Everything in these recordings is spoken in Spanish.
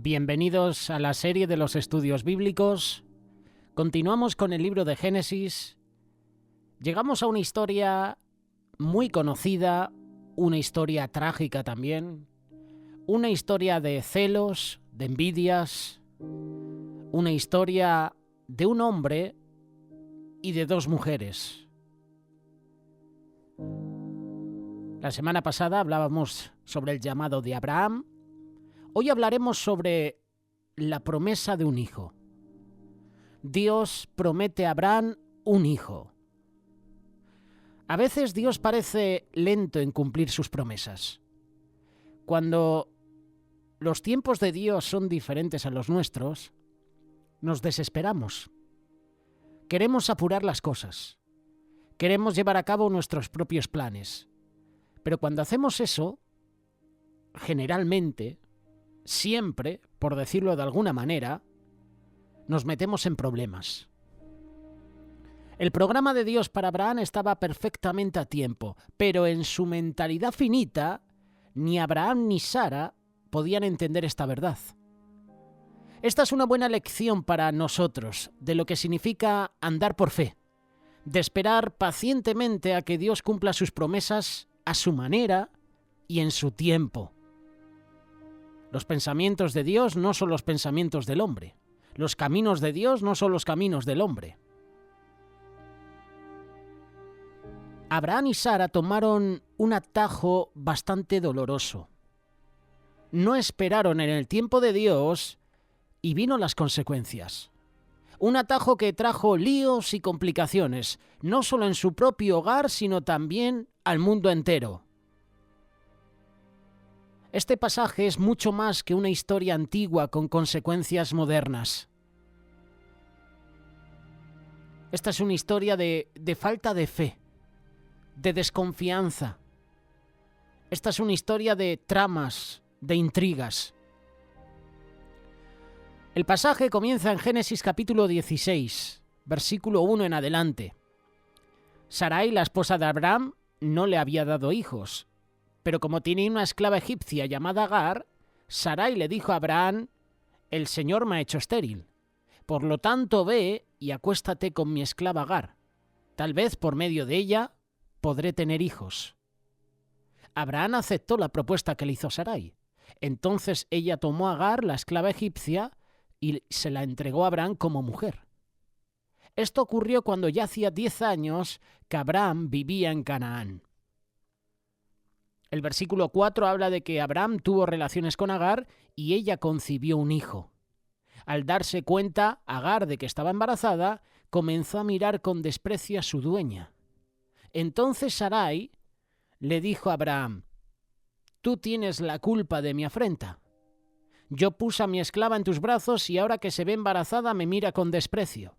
Bienvenidos a la serie de los estudios bíblicos. Continuamos con el libro de Génesis. Llegamos a una historia muy conocida, una historia trágica también, una historia de celos, de envidias, una historia de un hombre y de dos mujeres. La semana pasada hablábamos sobre el llamado de Abraham. Hoy hablaremos sobre la promesa de un hijo. Dios promete a Abraham un hijo. A veces Dios parece lento en cumplir sus promesas. Cuando los tiempos de Dios son diferentes a los nuestros, nos desesperamos. Queremos apurar las cosas. Queremos llevar a cabo nuestros propios planes. Pero cuando hacemos eso, generalmente, siempre, por decirlo de alguna manera, nos metemos en problemas. El programa de Dios para Abraham estaba perfectamente a tiempo, pero en su mentalidad finita, ni Abraham ni Sara podían entender esta verdad. Esta es una buena lección para nosotros de lo que significa andar por fe, de esperar pacientemente a que Dios cumpla sus promesas a su manera y en su tiempo. Los pensamientos de Dios no son los pensamientos del hombre. Los caminos de Dios no son los caminos del hombre. Abraham y Sara tomaron un atajo bastante doloroso. No esperaron en el tiempo de Dios y vino las consecuencias. Un atajo que trajo líos y complicaciones, no solo en su propio hogar, sino también al mundo entero. Este pasaje es mucho más que una historia antigua con consecuencias modernas. Esta es una historia de falta de fe, de desconfianza. Esta es una historia de tramas, de intrigas. El pasaje comienza en Génesis capítulo 16, versículo 1 en adelante. Sarai, la esposa de Abraham, no le había dado hijos. Pero como tenía una esclava egipcia llamada Agar, Sarai le dijo a Abraham: «El Señor me ha hecho estéril. Por lo tanto, ve y acuéstate con mi esclava Agar. Tal vez por medio de ella podré tener hijos». Abraham aceptó la propuesta que le hizo Sarai. Entonces ella tomó a Agar, la esclava egipcia, y se la entregó a Abraham como mujer. Esto ocurrió cuando ya hacía 10 años que Abraham vivía en Canaán. El versículo 4 habla de que Abraham tuvo relaciones con Agar y ella concibió un hijo. Al darse cuenta Agar de que estaba embarazada, comenzó a mirar con desprecio a su dueña. Entonces Sarai le dijo a Abraham: «Tú tienes la culpa de mi afrenta. Yo puse a mi esclava en tus brazos y ahora que se ve embarazada me mira con desprecio.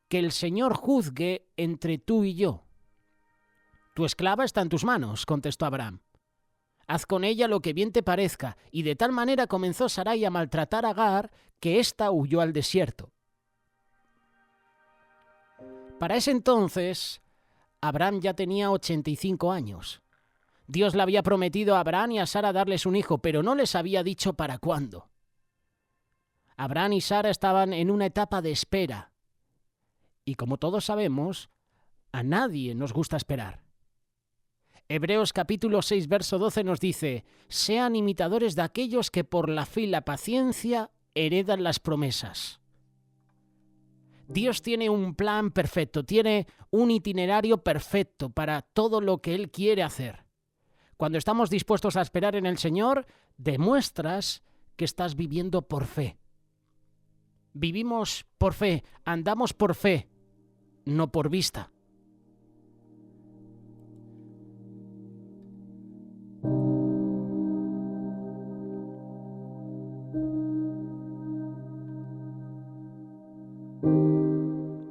Que el Señor juzgue entre tú y yo». «Tu esclava está en tus manos», contestó Abraham. «Haz con ella lo que bien te parezca». Y de tal manera comenzó Sarai a maltratar a Agar que ésta huyó al desierto. Para ese entonces, Abraham ya tenía 85 años. Dios le había prometido a Abraham y a Sara darles un hijo, pero no les había dicho para cuándo. Abraham y Sara estaban en una etapa de espera. Y como todos sabemos, a nadie nos gusta esperar. Hebreos capítulo 6, verso 12 nos dice: «Sean imitadores de aquellos que por la fe y la paciencia heredan las promesas». Dios tiene un plan perfecto, tiene un itinerario perfecto para todo lo que Él quiere hacer. Cuando estamos dispuestos a esperar en el Señor, demuestras que estás viviendo por fe. Vivimos por fe, andamos por fe, no por vista.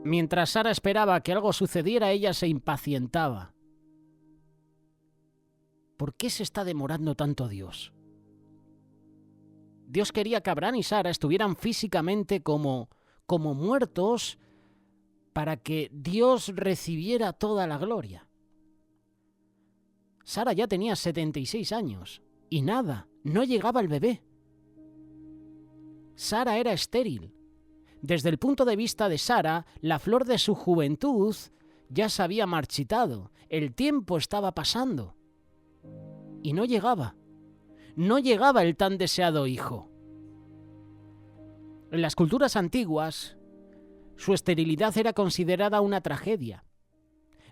Mientras Sara esperaba que algo sucediera, ella se impacientaba. ¿por qué se está demorando tanto Dios? Dios quería que Abraham y Sara estuvieran físicamente como muertos para que Dios recibiera toda la gloria. Sara ya tenía 76 años y nada, no llegaba el bebé. Sara era estéril. Desde el punto de vista de Sara, la flor de su juventud ya se había marchitado, el tiempo estaba pasando. Y no llegaba el tan deseado hijo. En las culturas antiguas, su esterilidad era considerada una tragedia.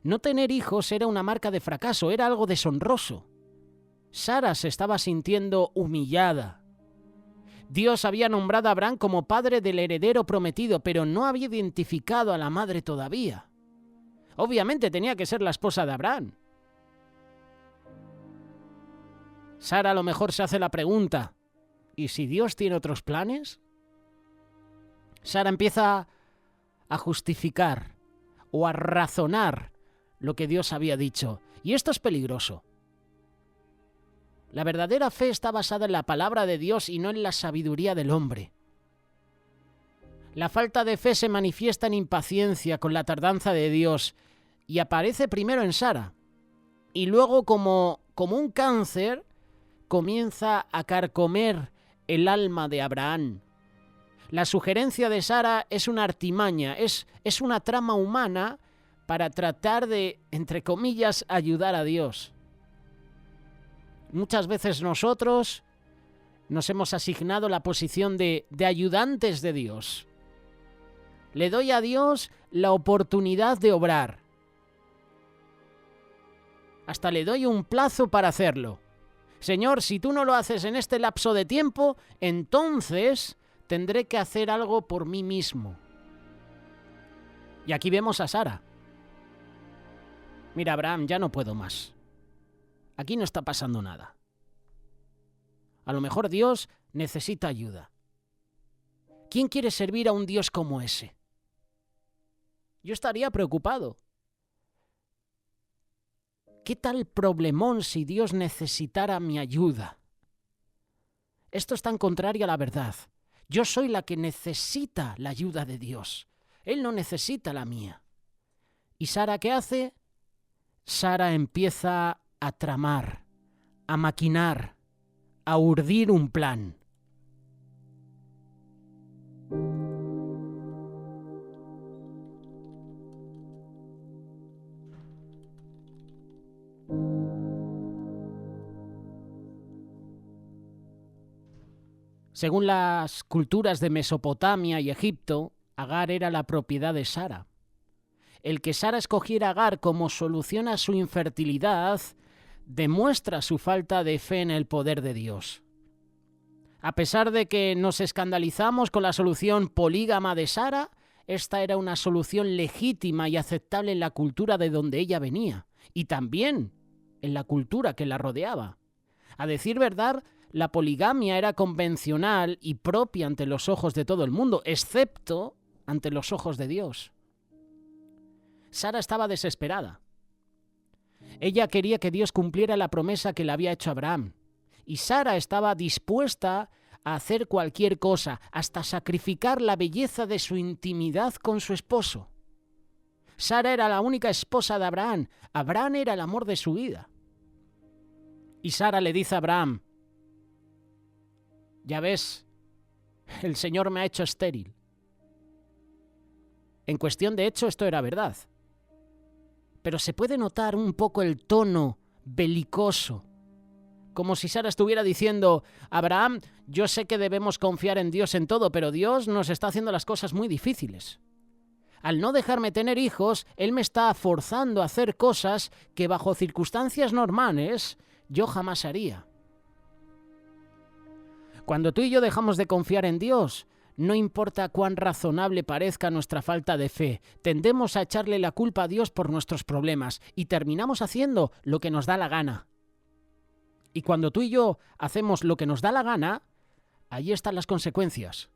No tener hijos era una marca de fracaso, era algo deshonroso. Sara se estaba sintiendo humillada. Dios había nombrado a Abraham como padre del heredero prometido, pero no había identificado a la madre todavía. Obviamente tenía que ser la esposa de Abraham. Sara a lo mejor se hace la pregunta, ¿y si Dios tiene otros planes? Sara empieza a justificar o a razonar lo que Dios había dicho. Y esto es peligroso. La verdadera fe está basada en la palabra de Dios y no en la sabiduría del hombre. La falta de fe se manifiesta en impaciencia con la tardanza de Dios y aparece primero en Sara. Y luego como un cáncer comienza a carcomer el alma de Abraham. La sugerencia de Sara es una artimaña, es una trama humana para tratar de, entre comillas, ayudar a Dios. Muchas veces nosotros nos hemos asignado la posición de ayudantes de Dios. Le doy a Dios la oportunidad de obrar. Hasta le doy un plazo para hacerlo. Señor, si tú no lo haces en este lapso de tiempo, entonces tendré que hacer algo por mí mismo. Y aquí vemos a Sara. Mira, Abraham, ya no puedo más. Aquí no está pasando nada. A lo mejor Dios necesita ayuda. ¿Quién quiere servir a un Dios como ese? Yo estaría preocupado. ¿Qué tal problemón si Dios necesitara mi ayuda? Esto es tan contrario a la verdad. Yo soy la que necesita la ayuda de Dios. Él no necesita la mía. ¿Y Sara qué hace? Sara empieza a tramar, a maquinar, a urdir un plan. Según las culturas de Mesopotamia y Egipto, Agar era la propiedad de Sara. El que Sara escogiera a Agar como solución a su infertilidad demuestra su falta de fe en el poder de Dios. A pesar de que nos escandalizamos con la solución polígama de Sara, esta era una solución legítima y aceptable en la cultura de donde ella venía, y también en la cultura que la rodeaba. A decir verdad, la poligamia era convencional y propia ante los ojos de todo el mundo, excepto ante los ojos de Dios. Sara estaba desesperada. Ella quería que Dios cumpliera la promesa que le había hecho a Abraham. Y Sara estaba dispuesta a hacer cualquier cosa, hasta sacrificar la belleza de su intimidad con su esposo. Sara era la única esposa de Abraham. Abraham era el amor de su vida. Y Sara le dice a Abraham: ya ves, el Señor me ha hecho estéril. En cuestión de hecho, esto era verdad. Pero se puede notar un poco el tono belicoso, como si Sara estuviera diciendo: Abraham, yo sé que debemos confiar en Dios en todo, pero Dios nos está haciendo las cosas muy difíciles. Al no dejarme tener hijos, Él me está forzando a hacer cosas que bajo circunstancias normales yo jamás haría. Cuando tú y yo dejamos de confiar en Dios, no importa cuán razonable parezca nuestra falta de fe, tendemos a echarle la culpa a Dios por nuestros problemas y terminamos haciendo lo que nos da la gana. Y cuando tú y yo hacemos lo que nos da la gana, ahí están las consecuencias.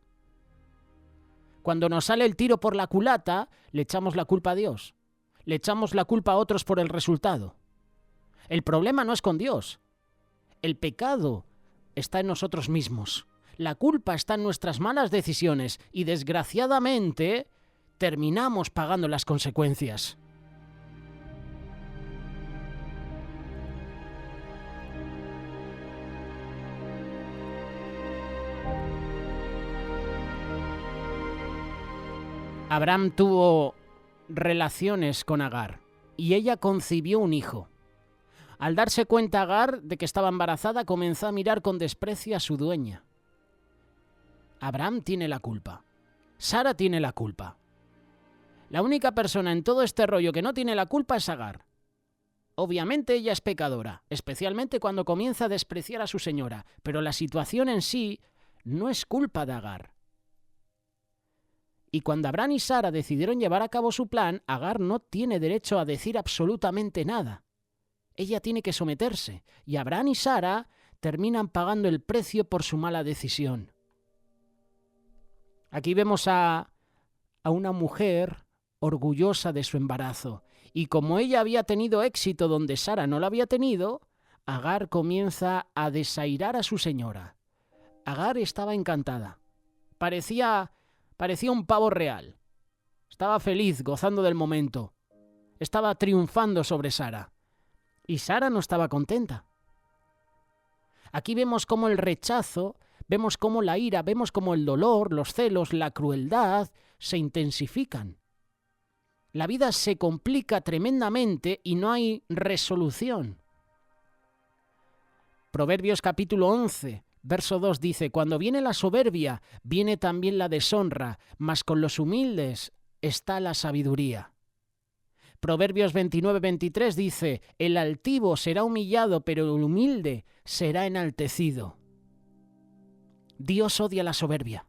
Cuando nos sale el tiro por la culata, le echamos la culpa a Dios. Le echamos la culpa a otros por el resultado. El problema no es con Dios. El pecado está en nosotros mismos. La culpa está en nuestras malas decisiones y, desgraciadamente, terminamos pagando las consecuencias. Abraham tuvo relaciones con Agar y ella concibió un hijo. Al darse cuenta Agar de que estaba embarazada, comenzó a mirar con desprecio a su dueña. Abraham tiene la culpa. Sara tiene la culpa. La única persona en todo este rollo que no tiene la culpa es Agar. Obviamente ella es pecadora, especialmente cuando comienza a despreciar a su señora, pero la situación en sí no es culpa de Agar. Y cuando Abraham y Sara decidieron llevar a cabo su plan, Agar no tiene derecho a decir absolutamente nada. Ella tiene que someterse, y Abraham y Sara terminan pagando el precio por su mala decisión. Aquí vemos a una mujer orgullosa de su embarazo, y como ella había tenido éxito donde Sara no lo había tenido, Agar comienza a desairar a su señora. Agar estaba encantada. Parecía un pavo real. Estaba feliz, gozando del momento. Estaba triunfando sobre Sara. Y Sara no estaba contenta. Aquí vemos cómo el rechazo, vemos cómo la ira, vemos cómo el dolor, los celos, la crueldad se intensifican. La vida se complica tremendamente y no hay resolución. Proverbios capítulo 11. Verso 2 dice, cuando viene la soberbia, viene también la deshonra, mas con los humildes está la sabiduría. Proverbios 29-23 dice, el altivo será humillado, pero el humilde será enaltecido. Dios odia la soberbia.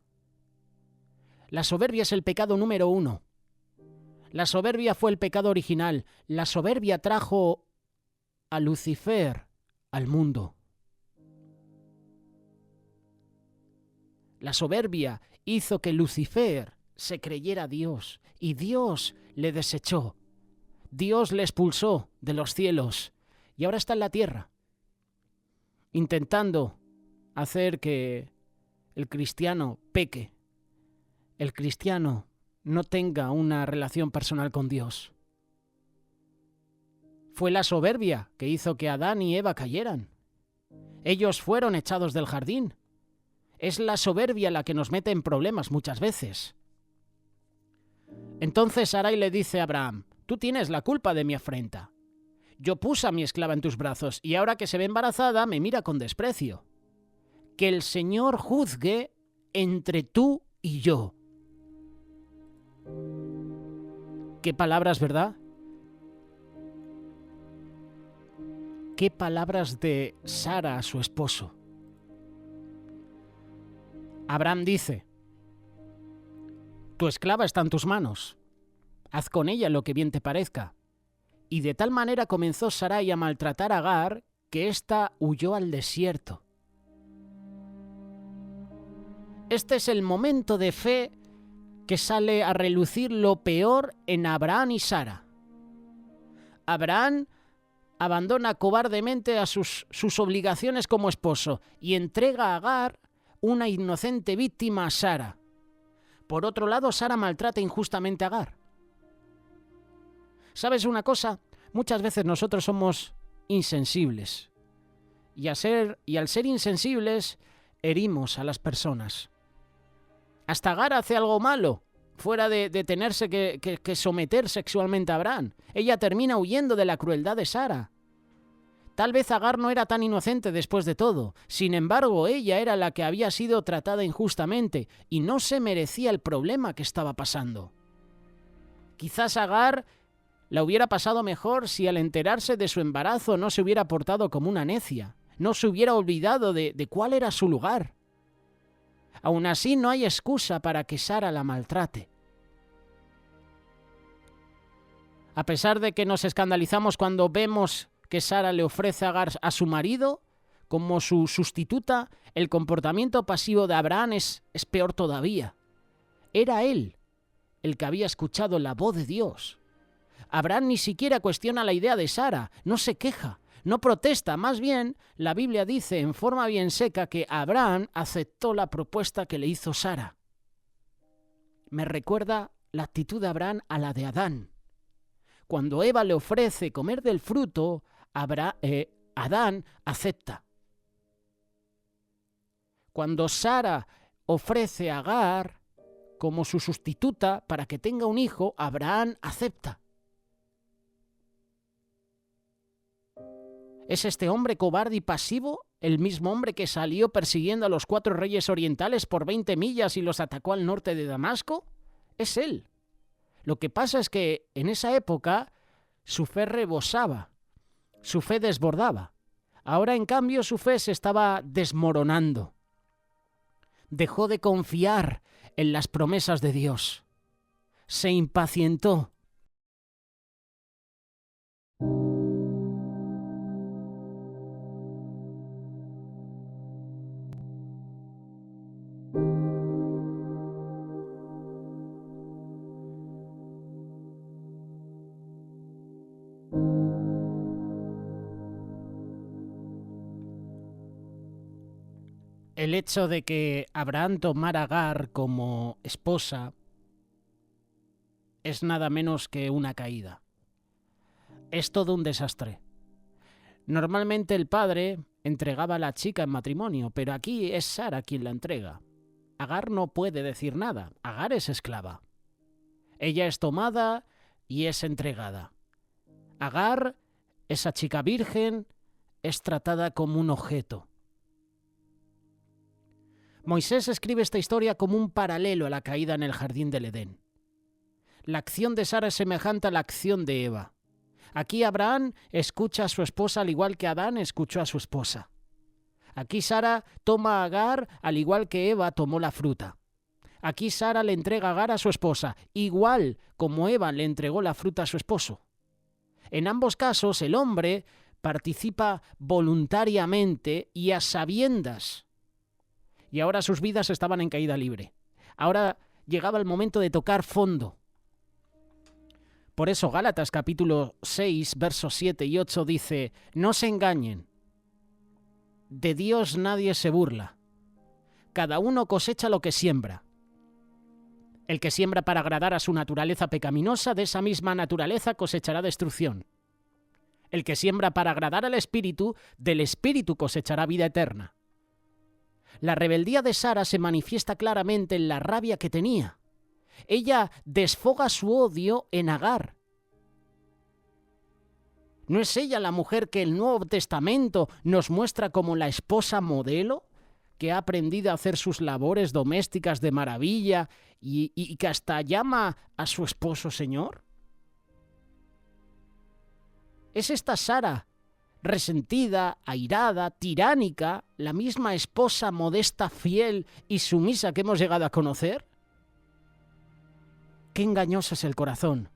La soberbia es el pecado número 1. La soberbia fue el pecado original. La soberbia trajo a Lucifer al mundo. La soberbia hizo que Lucifer se creyera Dios y Dios le desechó. Dios le expulsó de los cielos y ahora está en la tierra, intentando hacer que el cristiano peque, el cristiano no tenga una relación personal con Dios. Fue la soberbia que hizo que Adán y Eva cayeran. Ellos fueron echados del jardín. Es la soberbia la que nos mete en problemas muchas veces. Entonces Sarai le dice a Abraham, tú tienes la culpa de mi afrenta. Yo puse a mi esclava en tus brazos y ahora que se ve embarazada me mira con desprecio. Que el Señor juzgue entre tú y yo. ¿Qué palabras, verdad? ¿Qué palabras de Sara a su esposo? Abraham dice, tu esclava está en tus manos, haz con ella lo que bien te parezca. Y de tal manera comenzó Sarai a maltratar a Agar que ésta huyó al desierto. Este es el momento de fe que sale a relucir lo peor en Abraham y Sara. Abraham abandona cobardemente a sus obligaciones como esposo y entrega a Agar, una inocente víctima, a Sara. Por otro lado, Sara maltrata injustamente a Agar. ¿Sabes una cosa? Muchas veces nosotros somos insensibles. Y al ser insensibles, herimos a las personas. Hasta Agar hace algo malo, fuera de tenerse que someter sexualmente a Abraham. Ella termina huyendo de la crueldad de Sara. Tal vez Agar no era tan inocente después de todo. Sin embargo, ella era la que había sido tratada injustamente y no se merecía el problema que estaba pasando. Quizás Agar la hubiera pasado mejor si al enterarse de su embarazo no se hubiera portado como una necia, no se hubiera olvidado de cuál era su lugar. Aún así, no hay excusa para que Sara la maltrate. A pesar de que nos escandalizamos cuando vemos que Sara le ofrece a Agar a su marido como su sustituta, el comportamiento pasivo de Abraham es peor todavía. Era él el que había escuchado la voz de Dios. Abraham ni siquiera cuestiona la idea de Sara, no se queja, No protesta, más bien la Biblia dice en forma bien seca que Abraham aceptó la propuesta que le hizo Sara. Me recuerda la actitud de Abraham a la de Adán. Cuando Eva le ofrece comer del fruto, Adán acepta. Cuando Sara ofrece a Agar como su sustituta para que tenga un hijo, Abraham acepta. ¿Es este hombre cobarde y pasivo el mismo hombre que salió persiguiendo a los 4 reyes orientales por 20 millas y los atacó al norte de Damasco? Es él. Lo que pasa es que en esa época su fe rebosaba, su fe desbordaba. Ahora, en cambio, su fe se estaba desmoronando. Dejó de confiar en las promesas de Dios. Se impacientó. El hecho de que Abraham tomara a Agar como esposa es nada menos que una caída. Es todo un desastre. Normalmente el padre entregaba a la chica en matrimonio, pero aquí es Sara quien la entrega. Agar no puede decir nada. Agar es esclava. Ella es tomada y es entregada. Agar, esa chica virgen, es tratada como un objeto. Moisés escribe esta historia como un paralelo a la caída en el jardín del Edén. La acción de Sara es semejante a la acción de Eva. Aquí Abraham escucha a su esposa al igual que Adán escuchó a su esposa. Aquí Sara toma a Agar al igual que Eva tomó la fruta. Aquí Sara le entrega a Agar a su esposa, igual como Eva le entregó la fruta a su esposo. En ambos casos el hombre participa voluntariamente y a sabiendas. Y ahora sus vidas estaban en caída libre. Ahora llegaba el momento de tocar fondo. Por eso Gálatas capítulo 6, versos 7 y 8 dice: no se engañen, de Dios nadie se burla. Cada uno cosecha lo que siembra. El que siembra para agradar a su naturaleza pecaminosa, de esa misma naturaleza cosechará destrucción. El que siembra para agradar al Espíritu, del Espíritu cosechará vida eterna. La rebeldía de Sara se manifiesta claramente en la rabia que tenía. Ella desfoga su odio en Agar. ¿No es ella la mujer que el Nuevo Testamento nos muestra como la esposa modelo, que ha aprendido a hacer sus labores domésticas de maravilla y que hasta llama a su esposo Señor? ¿Es esta Sara, resentida, airada, tiránica, la misma esposa modesta, fiel y sumisa que hemos llegado a conocer? Qué engañoso es el corazón.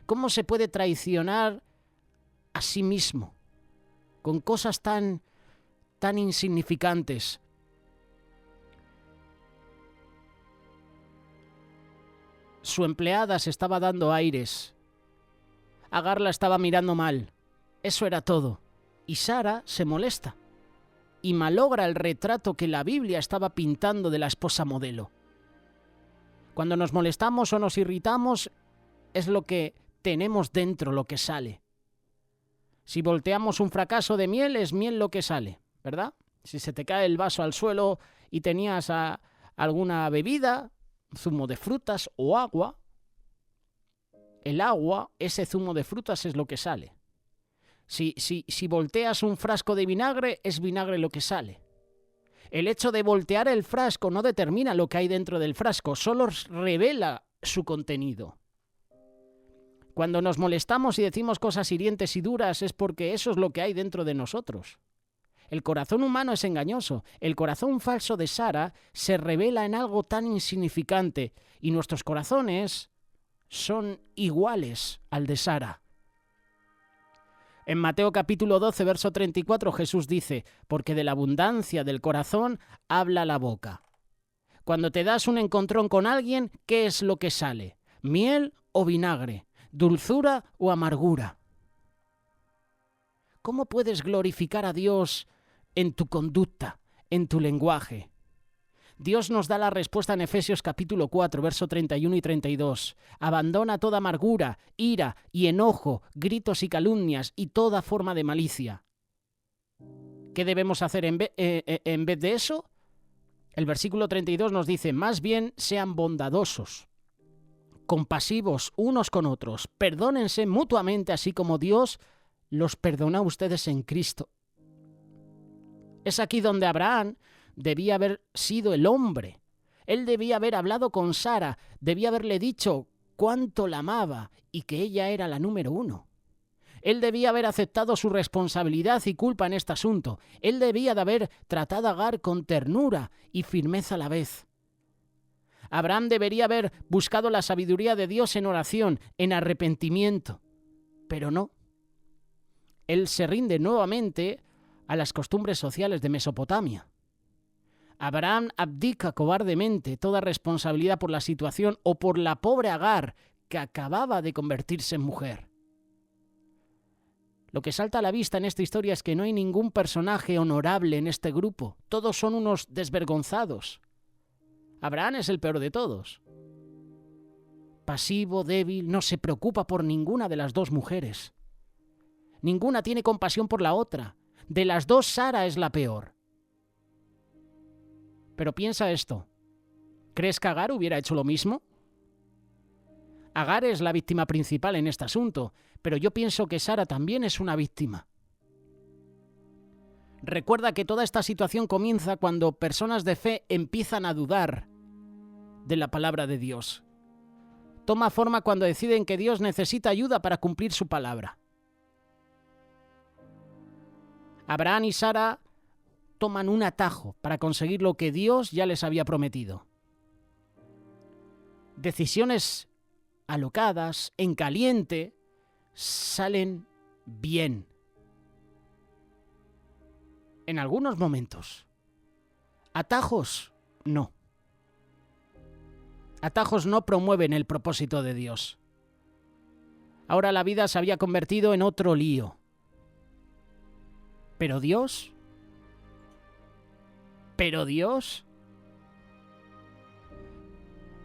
¿Cómo se puede traicionar a sí mismo con cosas tan insignificantes? Su empleada se estaba dando aires. Agar la estaba mirando mal. Eso era todo. Y Sara se molesta y malogra el retrato que la Biblia estaba pintando de la esposa modelo. Cuando nos molestamos o nos irritamos, es lo que tenemos dentro, lo que sale. Si volteamos un fracaso de miel, es miel lo que sale, ¿verdad? Si se te cae el vaso al suelo y tenías alguna bebida, zumo de frutas o agua, el agua, ese zumo de frutas es lo que sale. Si volteas un frasco de vinagre, es vinagre lo que sale. El hecho de voltear el frasco no determina lo que hay dentro del frasco, solo revela su contenido. Cuando nos molestamos y decimos cosas hirientes y duras es porque eso es lo que hay dentro de nosotros. El corazón humano es engañoso. El corazón falso de Sara se revela en algo tan insignificante y nuestros corazones son iguales al de Sara. En Mateo capítulo 12, verso 34, Jesús dice: porque de la abundancia del corazón habla la boca. Cuando te das un encontrón con alguien, ¿qué es lo que sale? ¿Miel o vinagre? ¿Dulzura o amargura? ¿cómo puedes glorificar a Dios en tu conducta, en tu lenguaje? Dios nos da la respuesta en Efesios capítulo 4, verso 31 y 32. Abandona toda amargura, ira y enojo, gritos y calumnias y toda forma de malicia. ¿Qué debemos hacer en vez de eso? El versículo 32 nos dice, más bien sean bondadosos, compasivos unos con otros, perdónense mutuamente así como Dios los perdona a ustedes en Cristo. Es aquí donde Abraham debía haber sido el hombre. Él debía haber hablado con Sara, debía haberle dicho cuánto la amaba y que ella era la número 1. Él debía haber aceptado su responsabilidad y culpa en este asunto. Él debía de haber tratado a Agar con ternura y firmeza a la vez. Abraham debería haber buscado la sabiduría de Dios en oración, en arrepentimiento. Pero no. Él se rinde nuevamente a las costumbres sociales de Mesopotamia. Abraham abdica cobardemente toda responsabilidad por la situación o por la pobre Agar que acababa de convertirse en mujer. Lo que salta a la vista en esta historia es que no hay ningún personaje honorable en este grupo. Todos son unos desvergonzados. Abraham es el peor de todos. Pasivo, débil, no se preocupa por ninguna de las dos mujeres. Ninguna tiene compasión por la otra. De las dos, Sara es la peor. Pero piensa esto. ¿Crees que Agar hubiera hecho lo mismo? Agar es la víctima principal en este asunto, pero yo pienso que Sara también es una víctima. Recuerda que toda esta situación comienza cuando personas de fe empiezan a dudar de la palabra de Dios. Toma forma cuando deciden que Dios necesita ayuda para cumplir su palabra. Abraham y Sara toman un atajo para conseguir lo que Dios ya les había prometido. Decisiones alocadas, en caliente, salen bien. En algunos momentos. Atajos, no. Atajos no promueven el propósito de Dios. Ahora la vida se había convertido en otro lío. ¿Pero Dios?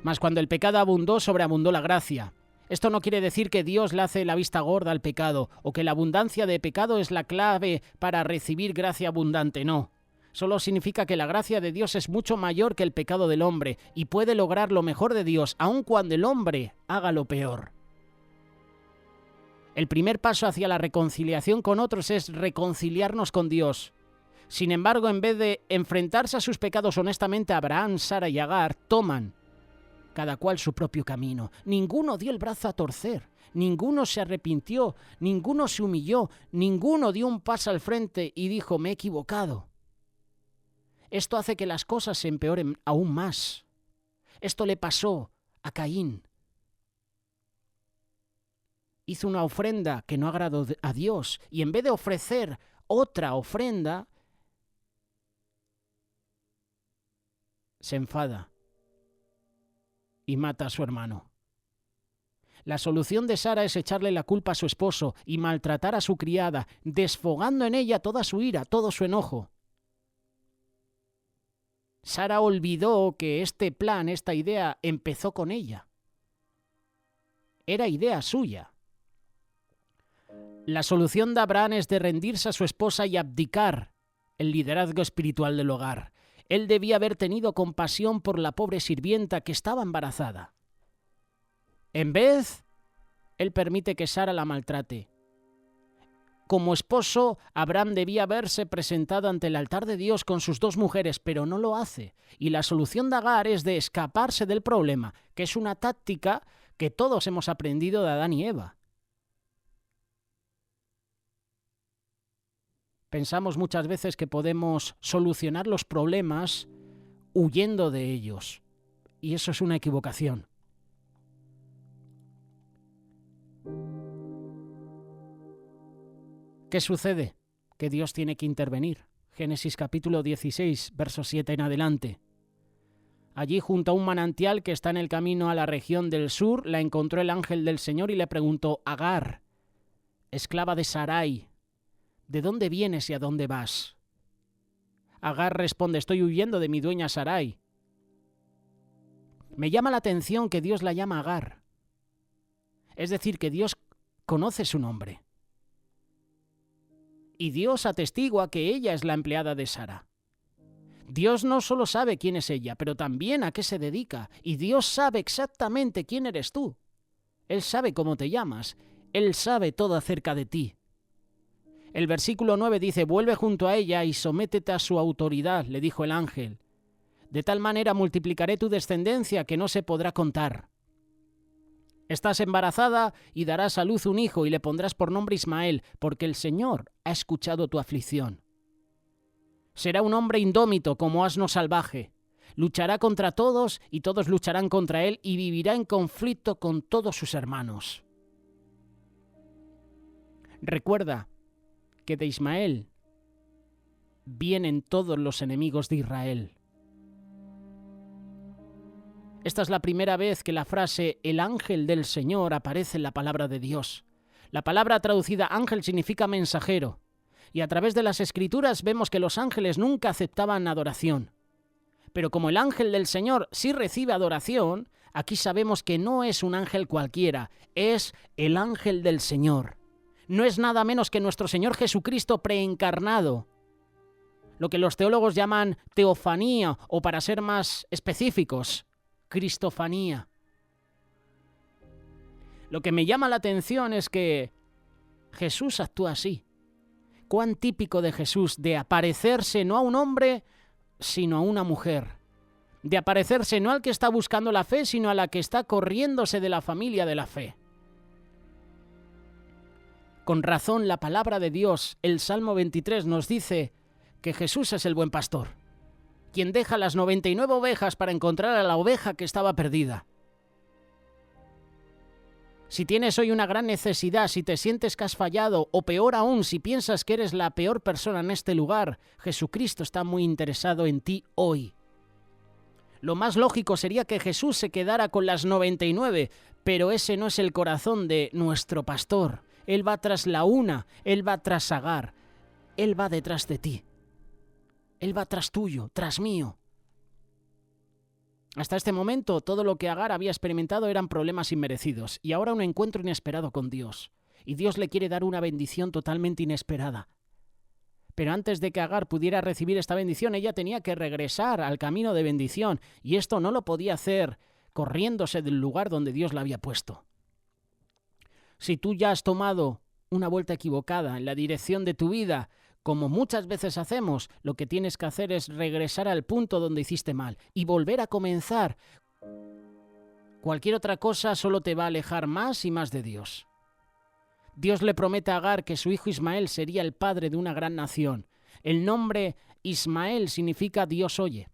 Mas cuando el pecado abundó, sobreabundó la gracia. Esto no quiere decir que Dios le hace la vista gorda al pecado o que la abundancia de pecado es la clave para recibir gracia abundante, no. Solo significa que la gracia de Dios es mucho mayor que el pecado del hombre y puede lograr lo mejor de Dios, aun cuando el hombre haga lo peor. El primer paso hacia la reconciliación con otros es reconciliarnos con Dios. Sin embargo, en vez de enfrentarse a sus pecados honestamente, Abraham, Sara y Agar toman cada cual su propio camino. Ninguno dio el brazo a torcer, ninguno se arrepintió, ninguno se humilló, ninguno dio un paso al frente y dijo, me he equivocado. Esto hace que las cosas se empeoren aún más. Esto le pasó a Caín. Hizo una ofrenda que no agradó a Dios y en vez de ofrecer otra ofrenda, se enfada y mata a su hermano. La solución de Sara es echarle la culpa a su esposo y maltratar a su criada, desfogando en ella toda su ira, todo su enojo. Sara olvidó que este plan, esta idea, empezó con ella. Era idea suya. La solución de Abraham es de rendirse a su esposa y abdicar el liderazgo espiritual del hogar. Él debía haber tenido compasión por la pobre sirvienta que estaba embarazada. En vez, él permite que Sara la maltrate. Como esposo, Abraham debía haberse presentado ante el altar de Dios con sus dos mujeres, pero no lo hace. Y la solución de Agar es de escaparse del problema, que es una táctica que todos hemos aprendido de Adán y Eva. Pensamos muchas veces que podemos solucionar los problemas huyendo de ellos. Y eso es una equivocación. ¿Qué sucede? Que Dios tiene que intervenir. Génesis capítulo 16, verso 7 en adelante. Allí, junto a un manantial que está en el camino a la región del sur, la encontró el ángel del Señor y le preguntó, Agar, esclava de Sarai, ¿de dónde vienes y a dónde vas? Agar responde, estoy huyendo de mi dueña Sarai. Me llama la atención que Dios la llama Agar. Es decir, que Dios conoce su nombre. Y Dios atestigua que ella es la empleada de Sara. Dios no solo sabe quién es ella, pero también a qué se dedica. Y Dios sabe exactamente quién eres tú. Él sabe cómo te llamas. Él sabe todo acerca de ti. El versículo 9 dice, vuelve junto a ella y sométete a su autoridad, le dijo el ángel. De tal manera multiplicaré tu descendencia que no se podrá contar. Estás embarazada y darás a luz un hijo y le pondrás por nombre Ismael, porque el Señor ha escuchado tu aflicción. Será un hombre indómito como asno salvaje. Luchará contra todos y todos lucharán contra él y vivirá en conflicto con todos sus hermanos. Recuerda que de Ismael vienen todos los enemigos de Israel. Esta es la primera vez que la frase «el ángel del Señor» aparece en la palabra de Dios. La palabra traducida ángel significa mensajero, y a través de las Escrituras vemos que los ángeles nunca aceptaban adoración. Pero como el ángel del Señor sí recibe adoración, aquí sabemos que no es un ángel cualquiera, es el ángel del Señor. No es nada menos que nuestro Señor Jesucristo preencarnado, lo que los teólogos llaman teofanía, o para ser más específicos, cristofanía. Lo que me llama la atención es que Jesús actúa así. Cuán típico de Jesús, de aparecerse no a un hombre, sino a una mujer. De aparecerse no al que está buscando la fe, sino a la que está corriéndose de la familia de la fe. Con razón, la palabra de Dios, el Salmo 23, nos dice que Jesús es el buen pastor, quien deja las 99 ovejas para encontrar a la oveja que estaba perdida. Si tienes hoy una gran necesidad, si te sientes que has fallado, o peor aún, si piensas que eres la peor persona en este lugar, Jesucristo está muy interesado en ti hoy. Lo más lógico sería que Jesús se quedara con las 99, pero ese no es el corazón de nuestro pastor. Él va tras la una, Él va tras Agar, Él va detrás de ti. Él va tras tuyo, tras mío. Hasta este momento, todo lo que Agar había experimentado eran problemas inmerecidos, y ahora un encuentro inesperado con Dios. Y Dios le quiere dar una bendición totalmente inesperada. Pero antes de que Agar pudiera recibir esta bendición, ella tenía que regresar al camino de bendición, y esto no lo podía hacer corriéndose del lugar donde Dios la había puesto. Si tú ya has tomado una vuelta equivocada en la dirección de tu vida, como muchas veces hacemos, lo que tienes que hacer es regresar al punto donde hiciste mal y volver a comenzar. Cualquier otra cosa solo te va a alejar más y más de Dios. Dios le promete a Agar que su hijo Ismael sería el padre de una gran nación. El nombre Ismael significa Dios oye.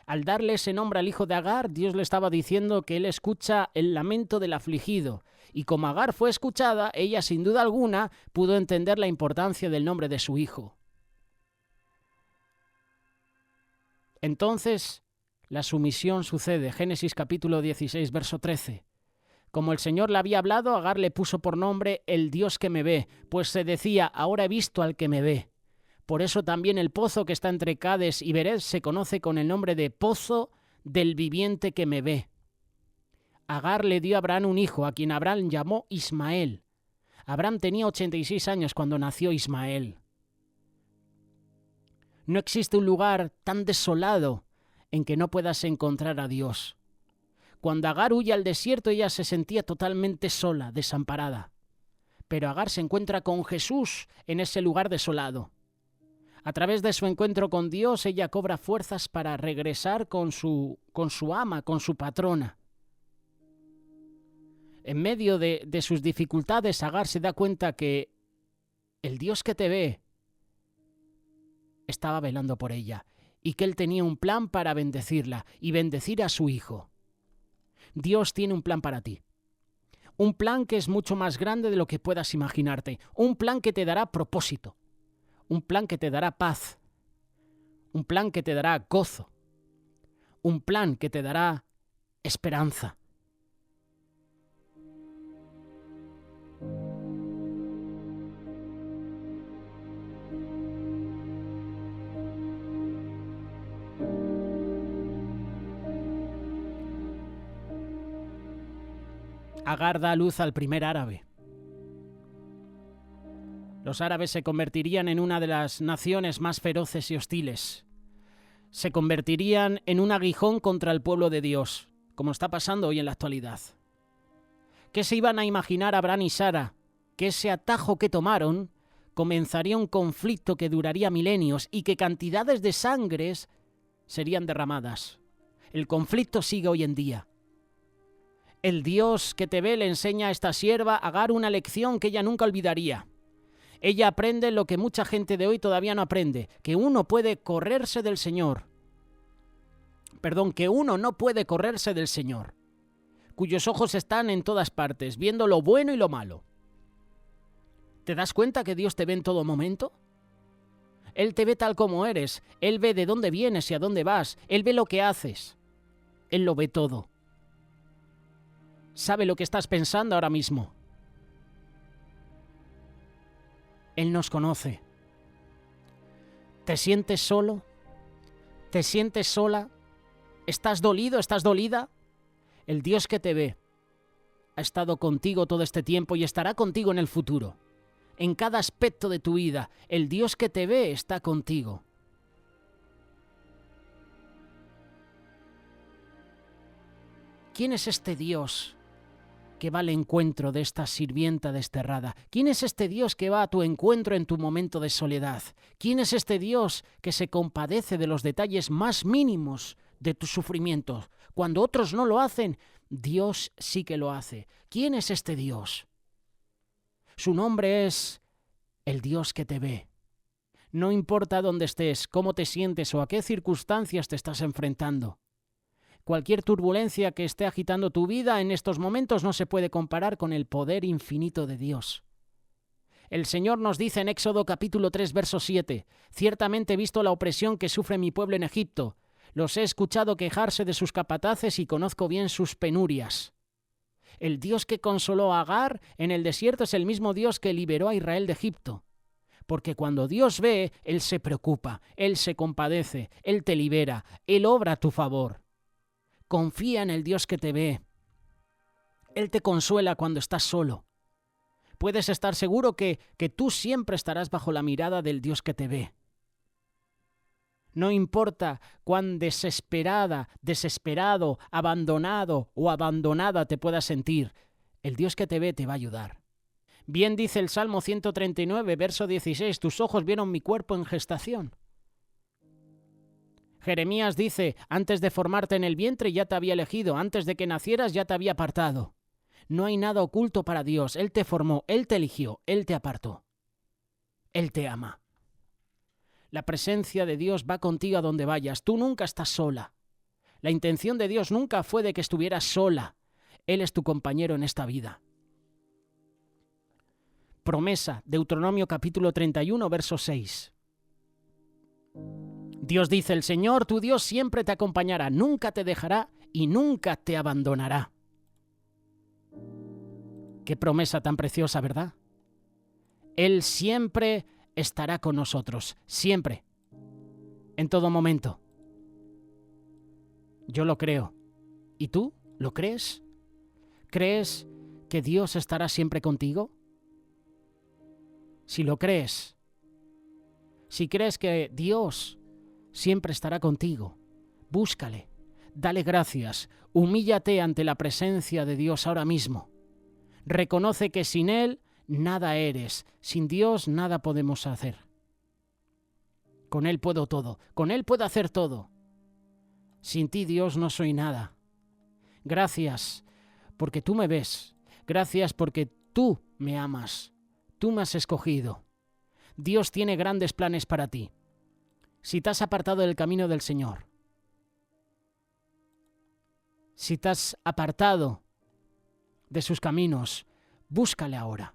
Al darle ese nombre al hijo de Agar, Dios le estaba diciendo que él escucha el lamento del afligido. Y como Agar fue escuchada, ella sin duda alguna pudo entender la importancia del nombre de su hijo. Entonces, la sumisión sucede. Génesis capítulo 16, verso 13. Como el Señor le había hablado, Agar le puso por nombre el Dios que me ve, pues se decía, ahora he visto al que me ve. Por eso también el pozo que está entre Cades y Bered se conoce con el nombre de Pozo del Viviente que me ve. Agar le dio a Abraham un hijo, a quien Abraham llamó Ismael. Abraham tenía 86 años cuando nació Ismael. No existe un lugar tan desolado en que no puedas encontrar a Dios. Cuando Agar huye al desierto, ella se sentía totalmente sola, desamparada. Pero Agar se encuentra con Jesús en ese lugar desolado. A través de su encuentro con Dios, ella cobra fuerzas para regresar con su ama, con su patrona. En medio de sus dificultades, Agar se da cuenta que el Dios que te ve estaba velando por ella y que Él tenía un plan para bendecirla y bendecir a su hijo. Dios tiene un plan para ti. Un plan que es mucho más grande de lo que puedas imaginarte. Un plan que te dará propósito. Un plan que te dará paz. Un plan que te dará gozo. Un plan que te dará esperanza. Agar da a luz al primer árabe. Los árabes se convertirían en una de las naciones más feroces y hostiles. Se convertirían en un aguijón contra el pueblo de Dios, como está pasando hoy en la actualidad. ¿Qué se iban a imaginar Abraham y Sara? Que ese atajo que tomaron comenzaría un conflicto que duraría milenios y que cantidades de sangres serían derramadas. El conflicto sigue hoy en día. El Dios que te ve le enseña a esta sierva Agar una lección que ella nunca olvidaría. Ella aprende lo que mucha gente de hoy todavía no aprende, que uno puede correrse del Señor. Que uno no puede correrse del Señor, cuyos ojos están en todas partes, viendo lo bueno y lo malo. ¿Te das cuenta que Dios te ve en todo momento? Él te ve tal como eres, Él ve de dónde vienes y a dónde vas, Él ve lo que haces, Él lo ve todo. Sabe lo que estás pensando ahora mismo. Él nos conoce. ¿Te sientes solo? ¿Te sientes sola? ¿Estás dolido? ¿Estás dolida? El Dios que te ve ha estado contigo todo este tiempo y estará contigo en el futuro. En cada aspecto de tu vida, el Dios que te ve está contigo. ¿Quién es este Dios que va al encuentro de esta sirvienta desterrada? ¿Quién es este Dios que va a tu encuentro en tu momento de soledad? ¿Quién es este Dios que se compadece de los detalles más mínimos de tus sufrimientos? Cuando otros no lo hacen, Dios sí que lo hace. ¿Quién es este Dios? Su nombre es el Dios que te ve. No importa dónde estés, cómo te sientes o a qué circunstancias te estás enfrentando. Cualquier turbulencia que esté agitando tu vida en estos momentos no se puede comparar con el poder infinito de Dios. El Señor nos dice en Éxodo capítulo 3, verso 7, «Ciertamente he visto la opresión que sufre mi pueblo en Egipto. Los he escuchado quejarse de sus capataces y conozco bien sus penurias». El Dios que consoló a Agar en el desierto es el mismo Dios que liberó a Israel de Egipto. Porque cuando Dios ve, Él se preocupa, Él se compadece, Él te libera, Él obra a tu favor. Confía en el Dios que te ve. Él te consuela cuando estás solo. Puedes estar seguro que tú siempre estarás bajo la mirada del Dios que te ve. No importa cuán desesperada, desesperado, abandonado o abandonada te puedas sentir, el Dios que te ve te va a ayudar. Bien dice el Salmo 139, verso 16, «Tus ojos vieron mi cuerpo en gestación». Jeremías dice, «Antes de formarte en el vientre ya te había elegido, antes de que nacieras ya te había apartado». No hay nada oculto para Dios. Él te formó, Él te eligió, Él te apartó. Él te ama. La presencia de Dios va contigo a donde vayas. Tú nunca estás sola. La intención de Dios nunca fue de que estuvieras sola. Él es tu compañero en esta vida. Promesa, Deuteronomio capítulo 31, verso 6. Dios dice, el Señor tu Dios siempre te acompañará, nunca te dejará y nunca te abandonará. Qué promesa tan preciosa, ¿verdad? Él siempre estará con nosotros, siempre, en todo momento. Yo lo creo. ¿Y tú? ¿Lo crees? ¿Crees que Dios estará siempre contigo? Si lo crees, si crees que Dios siempre estará contigo, búscale, dale gracias, humíllate ante la presencia de Dios ahora mismo. Reconoce que sin Él nada eres, sin Dios nada podemos hacer. Con Él puedo todo, con Él puedo hacer todo. Sin ti, Dios, no soy nada. Gracias porque tú me ves, gracias porque tú me amas, tú me has escogido. Dios tiene grandes planes para ti. Si te has apartado del camino del Señor, si te has apartado de sus caminos, búscale ahora.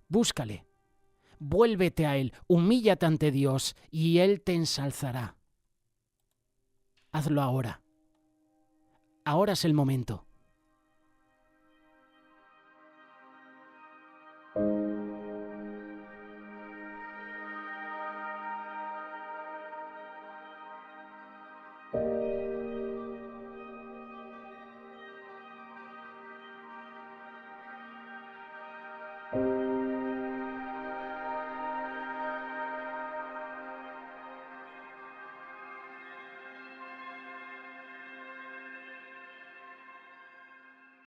Búscale. Vuélvete a Él, humíllate ante Dios y Él te ensalzará. Hazlo ahora. Ahora es el momento.